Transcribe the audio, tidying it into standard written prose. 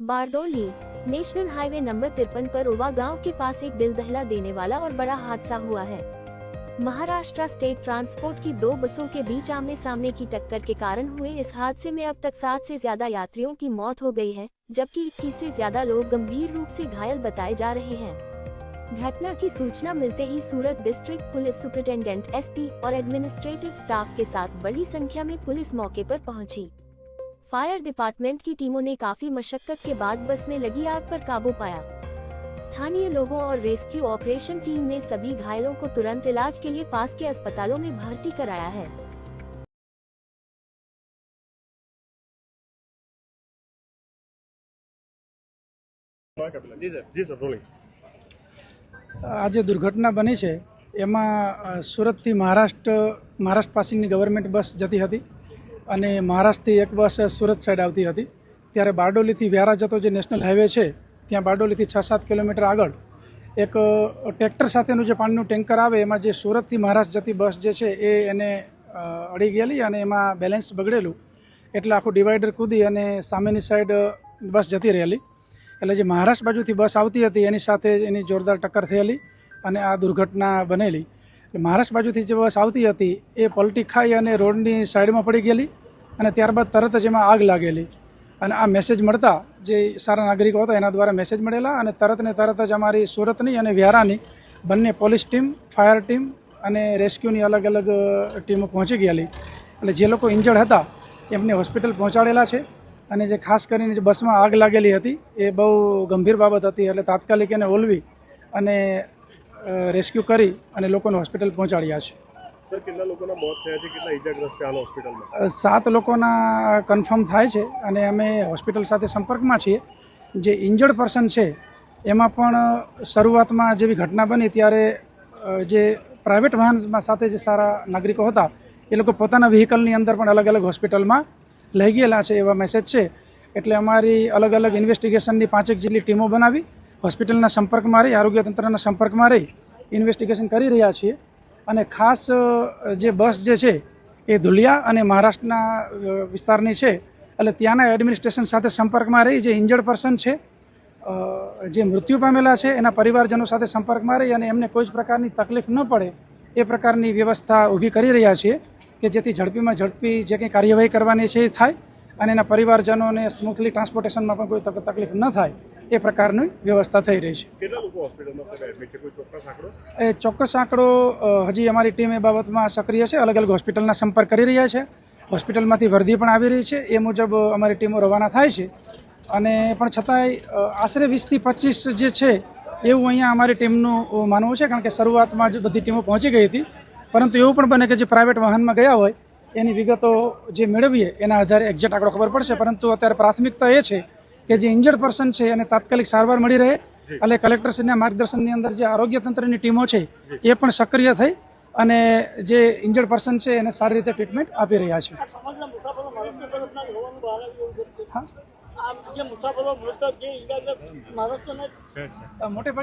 Bardoli national highway number 53 पर उवा गांव के पास एक दिल दहला देने वाला और बड़ा हादसा हुआ है। महाराष्ट्र स्टेट ट्रांसपोर्ट की दो बसों के बीच आमने सामने की टक्कर के कारण हुए इस हादसे में अब तक 7 से ज्यादा यात्रियों की मौत हो गई है, जबकि 21 से ज्यादा लोग गंभीर रूप से घायल बताए जा रहे हैं। घटना की सूचना मिलते ही सूरत डिस्ट्रिक्ट पुलिस सुपरिटेंडेंट एसपी और एडमिनिस्ट्रेटिव स्टाफ के साथ बड़ी संख्या में पुलिस मौके पर पहुंची। फायर डिपार्टमेंट की टीमों ने काफी मशक्कत के बाद बस में लगी आग पर काबू पाया। स्थानीय लोगों और रेस्क्यू ऑपरेशन टीम ने सभी घायलों को तुरंत इलाज के लिए पास के अस्पतालों में भर्ती कराया है। जी सर रोलिंग। आज दुर्घटना बनी है एमां सूरत थी महाराष्ट्र पासिंगनी गवर्नमेंट बस जती हती अने महाराष्ट्रथी एक बस सूरत साइड आवती हती। त्यारे बारडोलीथी व्यारा जतो जे नेशनल हाईवे छे त्यां बारडोलीथी 6-7 किलोमीटर आगळ एक ट्रेक्टर साथेनुं जे पाणीनुं टेंकर आवे एमां जे सूरतथी महाराष्ट्र जती बस जे छे एने अड़ी गेली अने एमां बेलेन्स बगड़ेलुं एटले आखुं डिवाइडर कूदी अने सामेनी साइड बस जती रहेली। એટલે જે મહારાષ્ટ્ર બાજુથી બસ આવતી હતી એની સાથે એની જોરદાર ટક્કર થયેલી અને આ દુર્ઘટના બનેલી। મહારાષ્ટ્ર બાજુથી જે બસ આવતી હતી એ પલટી ખાઈ અને રોડની સાઈડમાં પડી ગયેલી અને ત્યારબાદ તરત જ એમાં આગ લાગેલી અને આ મેસેજ મળતા જે સારા નાગરિકો હતા એના દ્વારા મેસેજ મળેલા અને તરત જ અમારી સુરતની અને વ્યારાની બંને પોલીસ ટીમ, ફાયર ટીમ અને રેસ્ક્યુની અલગ અલગ ટીમો પહોંચી ગયેલી। એટલે જે લોકો ઇન્જર્ડ હતા એમને હોસ્પિટલ પહોંચાડેલા છે અને જે ખાસ કરીને જે બસમાં આગ લાગેલી હતી એ બહુ ગંભીર બાબત હતી એટલે તાત્કાલિક એને ઓલવી અને રેસ્ક્યુ કરી અને લોકોને હોસ્પિટલ પહોંચાડ્યા છે। સર કેટલા લોકોના મોત થયા છે, કેટલા ઈજાગ્રસ્ત છે હાલ હોસ્પિટલમાં? 7 લોકોના કન્ફર્મ થાય છે અને અમે હોસ્પિટલ સાથે સંપર્કમાં છીએ। જે ઇન્જર્ડ પર્સન છે એમાં પણ શરૂઆતમાં જેવી ઘટના બની ત્યારે જે પ્રાઇવેટ વાહનમાં સાથે જે સારા નાગરિકો હતા એ લોકો પોતાના વ્હીકલની અંદર પણ અલગ અલગ હોસ્પિટલમાં લઈ ગયેલા છે એવા મેસેજ છે। એટલે અમારી અલગ અલગ ઇન્વેસ્ટિગેશનની 5 જેટલી ટીમો બનાવી હોસ્પિટલના સંપર્કમાં રહી, આરોગ્ય તંત્રના સંપર્કમાં રહી ઇન્વેસ્ટિગેશન કરી રહ્યા છીએ। અને ખાસ જે બસ જે છે એ ધુલિયા અને મહારાષ્ટ્રના વિસ્તારની છે એટલે ત્યાંના એડમિનિસ્ટ્રેશન સાથે સંપર્કમાં રહી જે ઇન્જર્ડ પર્સન છે જે મૃત્યુ પામેલા છે એના પરિવારજનો સાથે સંપર્કમાં રહી અને એમને કોઈ જ પ્રકારની તકલીફ ન પડે એ પ્રકારની વ્યવસ્થા ઊભી કરી રહ્યા છીએ કે જેથી ઝડપીમાં ઝડપી જે કંઈ કાર્યવાહી કરવાની છે એ થાય અને એના પરિવારજનોને સ્મૂથલી ટ્રાન્સપોર્ટેશનમાં પણ કોઈ તકલીફ ન થાય એ પ્રકારની વ્યવસ્થા થઈ રહી છે। કેટલા લોકો હોસ્પિટલમાં સર એડમિટ છે, કોઈ ચોક્કસ આંકડો? એ ચોક્કસ આંકડો હજી અમારી ટીમ એ બાબતમાં સક્રિય છે, અલગ અલગ હોસ્પિટલના સંપર્ક કરી રહ્યા છે। હોસ્પિટલમાંથી વર્દી પણ આવી રહી છે, એ મુજબ અમારી ટીમો રવાના થાય છે અને પણ છતાંય આશરે 20 થી 25 જે છે એવું અહીંયા અમારી ટીમનું માનવું છે કારણ કે શરૂઆતમાં જ બધી ટીમો પહોંચી ગઈ હતી, પરંતુ એવું પણ બને કે જે પ્રાઇવેટ વાહનમાં ગયા હોય એની વિગતો જે મેળવીએ એના આધારે એક્ઝેક્ટ આંકડો ખબર પડશે, પરંતુ અત્યારે પ્રાથમિકતા એ છે કે જે ઇન્જર્ડ પર્સન છે એને તાત્કાલિક સારવાર મળી રહે એટલે કલેક્ટરશ્રીના માર્ગદર્શનની અંદર જે આરોગ્ય તંત્રની ટીમો છે એ પણ સક્રિય થઈ અને જે ઇન્જર્ડ પર્સન છે એને સારી રીતે ટ્રીટમેન્ટ આપી રહ્યા છે। મોટે ભાગે